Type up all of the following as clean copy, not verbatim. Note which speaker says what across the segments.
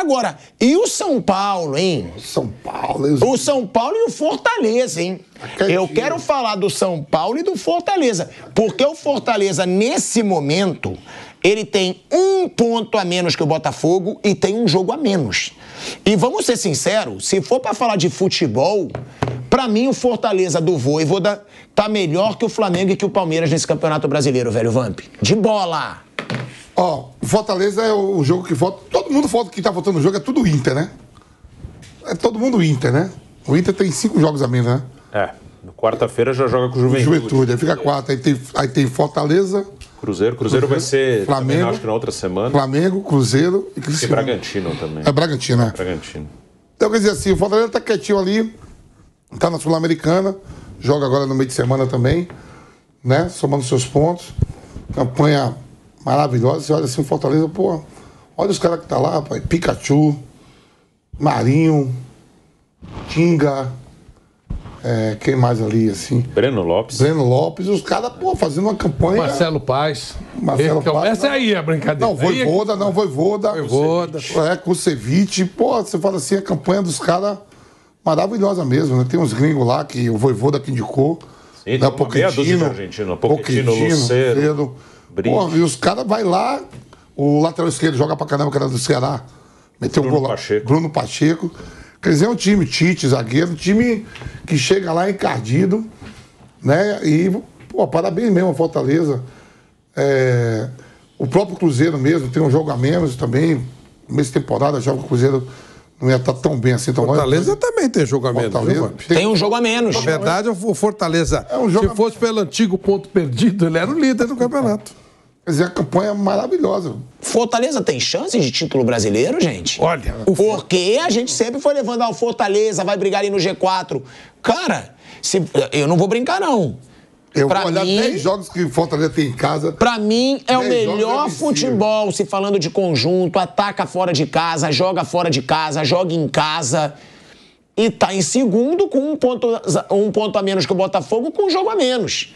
Speaker 1: Agora, e o São Paulo, hein?
Speaker 2: São Paulo.
Speaker 1: O São Paulo e o Fortaleza, hein? Eu quero falar do São Paulo e do Fortaleza. Porque o Fortaleza, nesse momento, ele tem 1 ponto a menos que o Botafogo e tem um jogo a menos. E vamos ser sinceros, se for pra falar de futebol, pra mim o Fortaleza do Vojvoda tá melhor que o Flamengo e que o Palmeiras nesse Campeonato Brasileiro, velho Vamp. De bola!
Speaker 2: Ó, o Fortaleza é o jogo que vota. Todo mundo que tá votando no jogo é tudo Inter, né? É todo mundo Inter, né? O Inter tem 5 jogos a menos, né?
Speaker 3: É. Quarta-feira já joga com o
Speaker 2: Juventude. Aí fica 4. Aí tem Fortaleza.
Speaker 3: Cruzeiro vai ser,
Speaker 2: Flamengo,
Speaker 3: também, acho que na outra semana.
Speaker 2: Flamengo, Cruzeiro e Criciúma.
Speaker 3: E Bragantino também.
Speaker 2: É Bragantino, né?
Speaker 3: Bragantino.
Speaker 2: Então, quer dizer assim, o Fortaleza tá quietinho ali, tá na Sul-Americana, joga agora no meio de semana também, né? Somando seus pontos. Campanha maravilhosa. Você olha assim, o Fortaleza, pô, olha os caras que tá lá, pai. Pikachu, Marinho, Tinga, quem mais ali, assim?
Speaker 3: Breno Lopes,
Speaker 2: os caras, pô, fazendo uma campanha.
Speaker 4: Marcelo Paz.
Speaker 2: Paz.
Speaker 4: Essa aí é a brincadeira.
Speaker 2: Não, Vojvoda.
Speaker 4: Vojvoda.
Speaker 2: Kusevich. Pô, você fala assim, a campanha dos caras maravilhosa mesmo, né? Tem uns gringos lá que o Vojvoda que indicou.
Speaker 3: Sim, tem uma meia dúzia de argentino. Pochettino, Lucero,
Speaker 2: Pô, e os caras vai lá, o lateral esquerdo joga pra caramba, que era do Ceará. Meteu um gol lá. Bruno Pacheco. Quer dizer, é um time, Tite, zagueiro, um time que chega lá encardido, né? E, pô, parabéns mesmo a Fortaleza. O próprio Cruzeiro mesmo tem um jogo a menos também. Começo de temporada já o Cruzeiro não ia estar tão bem assim.
Speaker 4: Fortaleza também tem jogo a menos, viu,
Speaker 1: tem um jogo a menos.
Speaker 4: Na verdade, o Fortaleza, se fosse pelo antigo ponto perdido, ele era o líder do campeonato.
Speaker 2: Quer dizer, a campanha é maravilhosa.
Speaker 1: Fortaleza tem chance de título brasileiro, gente?
Speaker 4: Olha...
Speaker 1: Porque a gente sempre foi levando ao Fortaleza, vai brigar ali no G4. Cara, eu não vou brincar, não.
Speaker 2: Eu vou olhar 10 jogos que o Fortaleza tem em casa.
Speaker 1: Pra mim, é o melhor futebol, se falando de conjunto, ataca fora de casa, joga fora de casa, joga em casa. E tá em segundo com 1 ponto a menos que o Botafogo, com um jogo a menos.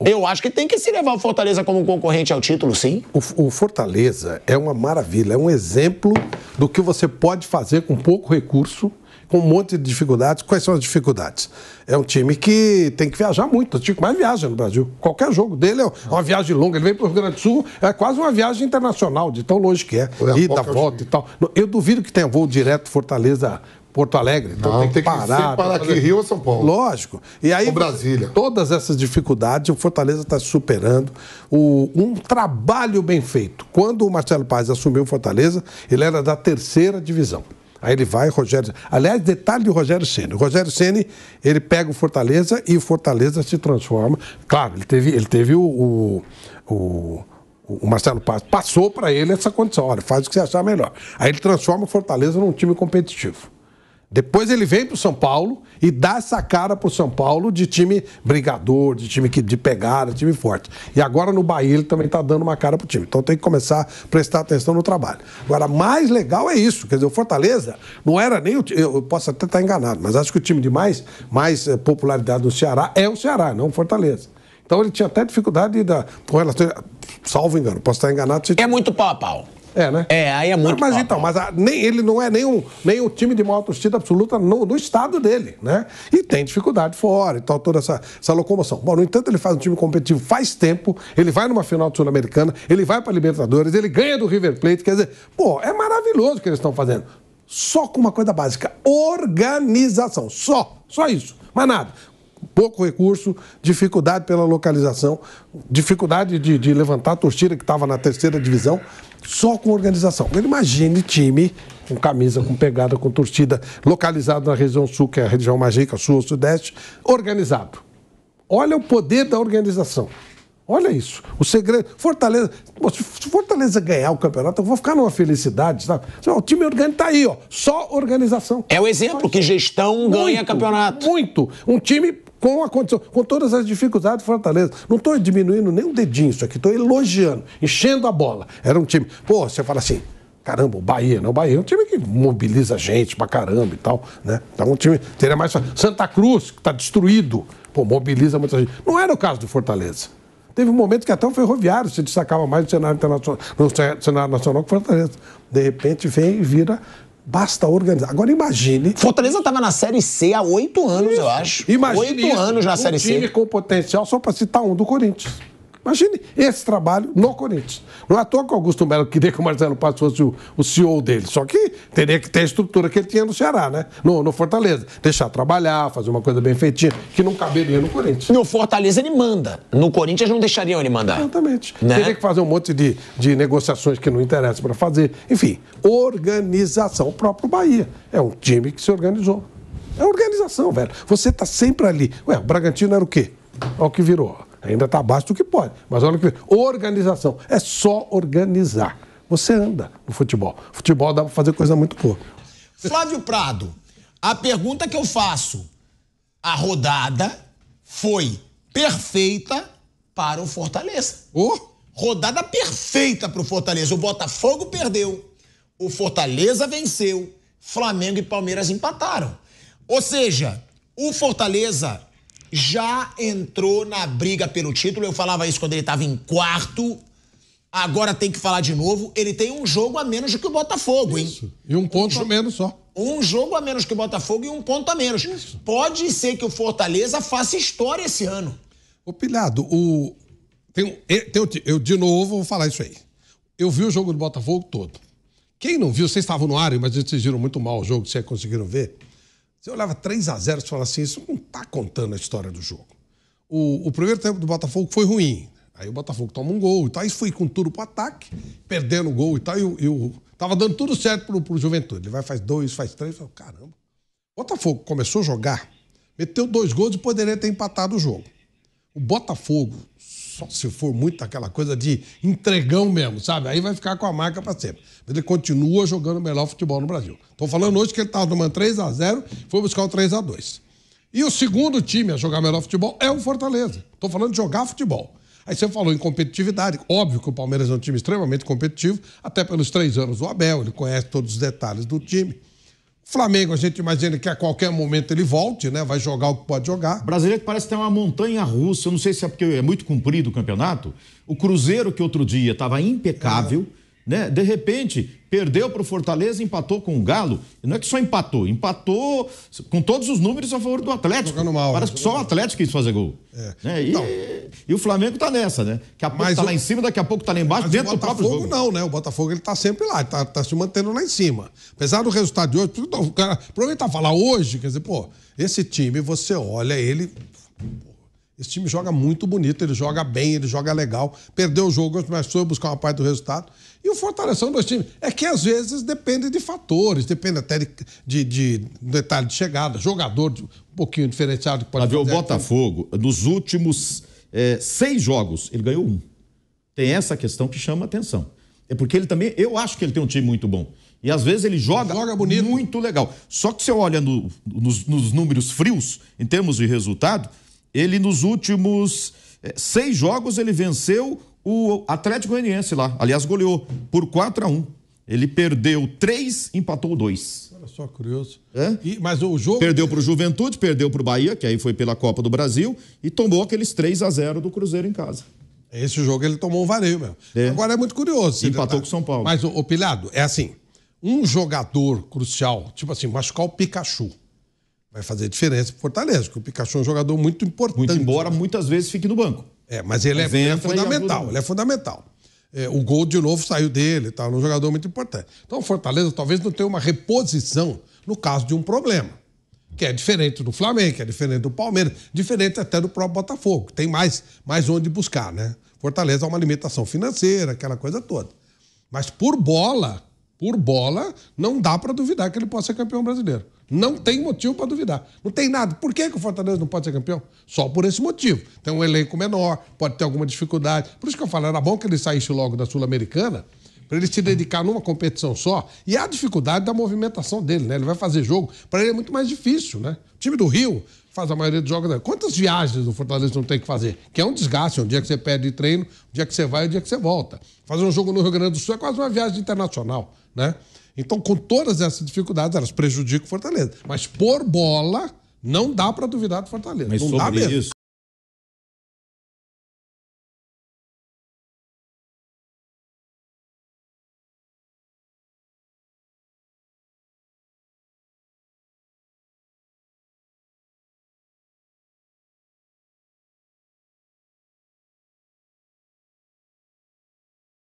Speaker 1: Eu acho que tem que se levar o Fortaleza como concorrente ao título, sim.
Speaker 4: O Fortaleza é uma maravilha, é um exemplo do que você pode fazer com pouco recurso, com um monte de dificuldades. Quais são as dificuldades? É um time que tem que viajar muito, o time que mais viaja no Brasil. Qualquer jogo dele é uma viagem longa. Ele vem para o Rio Grande do Sul, é quase uma viagem internacional, de tão longe que é. Ida, volta e tal. Eu duvido que tenha voo direto Fortaleza Porto Alegre, então tem que parar.
Speaker 2: Para aqui, Rio ou São Paulo.
Speaker 4: Lógico. E aí,
Speaker 2: Brasília.
Speaker 4: Todas essas dificuldades, o Fortaleza está superando. Um trabalho bem feito. Quando o Marcelo Paz assumiu o Fortaleza, ele era da 3ª divisão. Aí ele vai, Rogério... Aliás, detalhe do Rogério Ceni. O Rogério Ceni, ele pega o Fortaleza e o Fortaleza se transforma. Claro, ele teve o Marcelo Paz passou para ele essa condição. Olha, faz o que você achar melhor. Aí ele transforma o Fortaleza num time competitivo. Depois ele vem para o São Paulo e dá essa cara para o São Paulo de time brigador, de time de pegada, de time forte. E agora no Bahia ele também está dando uma cara para o time. Então tem que começar a prestar atenção no trabalho. Agora, mais legal é isso. Quer dizer, o Fortaleza não era nem o... Eu posso até estar enganado, mas acho que o time de mais popularidade do Ceará é o Ceará, não o Fortaleza. Então ele tinha até dificuldade com relação... Salvo engano, posso estar enganado.
Speaker 1: É muito pau a pau.
Speaker 4: É, né?
Speaker 1: Aí é muito
Speaker 4: Mas então, ele não é nem o time de maior torcida absoluta no estado dele, né? E tem dificuldade fora e tal, toda essa locomoção. Bom, no entanto, ele faz um time competitivo faz tempo, ele vai numa final de Sul-Americana, ele vai para Libertadores, ele ganha do River Plate, quer dizer, pô, é maravilhoso o que eles estão fazendo. Só com uma coisa básica, organização, só isso, mais nada. Pouco recurso, dificuldade pela localização, dificuldade de levantar a torcida que estava na 3ª divisão, só com organização. Imagine time com camisa, com pegada, com torcida, localizado na região sul, que é a região mais rica, sul ou sudeste, organizado. Olha o poder da organização. Olha isso. O segredo... Fortaleza... Se Fortaleza ganhar o campeonato, eu vou ficar numa felicidade, sabe? O time organizado tá aí, ó. Só organização.
Speaker 1: É o exemplo que gestão ganha campeonato.
Speaker 4: Muito. Um time com a condição, com todas as dificuldades do Fortaleza. Não estou diminuindo nem um dedinho isso aqui, estou elogiando, enchendo a bola. Era um time... Pô, você fala assim... Caramba, o Bahia, não? O Bahia é um time que mobiliza gente pra caramba e tal, né? Então um time teria mais... Santa Cruz, que tá destruído, pô, mobiliza muita gente. Não era o caso do Fortaleza. Teve um momento que até o Ferroviário se destacava mais no cenário internacional, no cenário nacional que o Fortaleza. De repente vem e vira. Basta organizar. Agora imagine.
Speaker 1: Fortaleza estava na Série C há 8 anos, eu acho.
Speaker 4: Imagine
Speaker 1: 8 anos na Série C.
Speaker 4: Um time com potencial, só para citar um, do Corinthians. Imagine esse trabalho no Corinthians. Não é à toa que o Augusto Melo queria que o Marcelo Paz fosse o CEO dele. Só que teria que ter a estrutura que ele tinha no Ceará, né? No Fortaleza. Deixar trabalhar, fazer uma coisa bem feitinha, que não caberia no Corinthians.
Speaker 1: No Fortaleza ele manda. No Corinthians não deixariam ele mandar.
Speaker 4: Exatamente.
Speaker 1: Né?
Speaker 4: Teria que fazer um monte de negociações que não interessam para fazer. Enfim, organização. O próprio Bahia. É um time que se organizou. É organização, velho. Você está sempre ali. Ué, o Bragantino era o quê? Olha o que virou. Ainda está abaixo do que pode. Mas olha o que... Organização. É só organizar. Você anda no futebol. Futebol dá para fazer coisa muito boa.
Speaker 1: Flávio Prado, a pergunta que eu faço. A rodada foi perfeita para o Fortaleza. Rodada perfeita para o Fortaleza. O Botafogo perdeu. O Fortaleza venceu. Flamengo e Palmeiras empataram. Ou seja, o Fortaleza já entrou na briga pelo título. Eu falava isso quando ele estava em quarto. Agora tem que falar de novo. Ele tem um jogo a menos do que o Botafogo, hein?
Speaker 4: Isso. E um ponto a menos só.
Speaker 1: Um jogo a menos que o Botafogo e um ponto a menos. Isso. Pode ser que o Fortaleza faça história esse ano.
Speaker 4: Ô, Pilhado, eu de novo vou falar isso aí. Eu vi o jogo do Botafogo todo. Quem não viu, vocês estavam no ar, mas vocês viram muito mal o jogo, vocês conseguiram ver. Você olhava 3-0 e falava assim, isso não está contando a história do jogo. O primeiro tempo do Botafogo foi ruim. Aí o Botafogo toma um gol e tal, aí foi com tudo pro ataque, perdendo o gol e tal, tava dando tudo certo pro Juventude. Ele vai, faz 2, faz 3, fala, caramba. O Botafogo começou a jogar, meteu 2 gols e poderia ter empatado o jogo. O Botafogo, só se for muito aquela coisa de entregão mesmo, sabe? Aí vai ficar com a marca para sempre. Mas ele continua jogando o melhor futebol no Brasil. Estou falando hoje que ele estava tomando 3-0, foi buscar o 3-2. E o segundo time a jogar melhor futebol é o Fortaleza. Estou falando de jogar futebol. Aí você falou em competitividade. Óbvio que o Palmeiras é um time extremamente competitivo, até pelos 3 anos do Abel, ele conhece todos os detalhes do time. O Flamengo, a gente imagina que a qualquer momento ele volte, né? Vai jogar o que pode jogar.
Speaker 3: O brasileiro parece ter uma montanha russa. Eu não sei se é porque é muito comprido o campeonato. O Cruzeiro, que outro dia estava impecável, né? De repente, perdeu para o Fortaleza, empatou com o Galo. E não é que só empatou com todos os números a favor do Atlético.
Speaker 4: Jogando mal.
Speaker 3: Parece que só o Atlético quis fazer gol. Né? E o Flamengo tá nessa, né? Daqui a pouco tá lá em cima, daqui a pouco tá lá embaixo, dentro do próprio jogo.
Speaker 4: Não, né? O Botafogo ele tá sempre lá, tá se mantendo lá em cima. Apesar do resultado de hoje, o cara aproveitar e falar hoje, quer dizer, pô, esse time, você olha ele... Esse time joga muito bonito, ele joga bem, ele joga legal. Perdeu o jogo, mas foi buscar uma parte do resultado. E o Fortaleza são 2 times. É que às vezes depende de fatores, depende até de detalhe de chegada, jogador um pouquinho diferenciado que pode fazer.
Speaker 3: O Botafogo, nos últimos 6 jogos, ele ganhou 1. Tem essa questão que chama atenção. É porque ele também, eu acho que ele tem um time muito bom. E às vezes ele joga bonito, muito legal. Só que você olha nos números frios, em termos de resultado, ele nos últimos 6 jogos ele venceu o Atlético Goianiense lá. Aliás, goleou por 4-1. Ele perdeu 3, empatou 2.
Speaker 4: Olha só, curioso.
Speaker 3: Mas o jogo... Perdeu para o Juventude, perdeu para o Bahia, que aí foi pela Copa do Brasil, e tomou aqueles 3-0 do Cruzeiro em casa.
Speaker 4: Esse jogo ele tomou um vareio mesmo. Agora é muito curioso.
Speaker 3: Empatou com o São Paulo.
Speaker 4: Mas, o Pilhado, é assim, um jogador crucial, tipo assim, machucar o Pikachu, vai fazer diferença pro Fortaleza, porque o Pikachu é um jogador muito importante.
Speaker 3: Muito embora muitas vezes fique no banco.
Speaker 4: Mas ele é fundamental, ele é fundamental. O gol de novo saiu dele, tá? Um jogador muito importante. Então o Fortaleza talvez não tenha uma reposição no caso de um problema, que é diferente do Flamengo, que é diferente do Palmeiras, diferente até do próprio Botafogo, que tem mais onde buscar, né? Fortaleza é uma limitação financeira, aquela coisa toda. Mas por bola, não dá para duvidar que ele possa ser campeão brasileiro. Não tem motivo para duvidar. Não tem nada. Por que o Fortaleza não pode ser campeão? Só por esse motivo. Tem um elenco menor, pode ter alguma dificuldade. Por isso que eu falo, era bom que ele saísse logo da Sul-Americana, para ele se dedicar numa competição só. E a dificuldade da movimentação dele, né? Ele vai fazer jogo, para ele é muito mais difícil, né? O time do Rio faz a maioria dos jogos. Quantas viagens o Fortaleza não tem que fazer? Que é um desgaste, um dia que você perde treino, um dia que você vai e um dia que você volta. Fazer um jogo no Rio Grande do Sul é quase uma viagem internacional, né? Então, com todas essas dificuldades, elas prejudicam o Fortaleza. Mas por bola, não dá para duvidar do Fortaleza.
Speaker 3: Mas
Speaker 4: não
Speaker 3: sobre
Speaker 4: dá mesmo.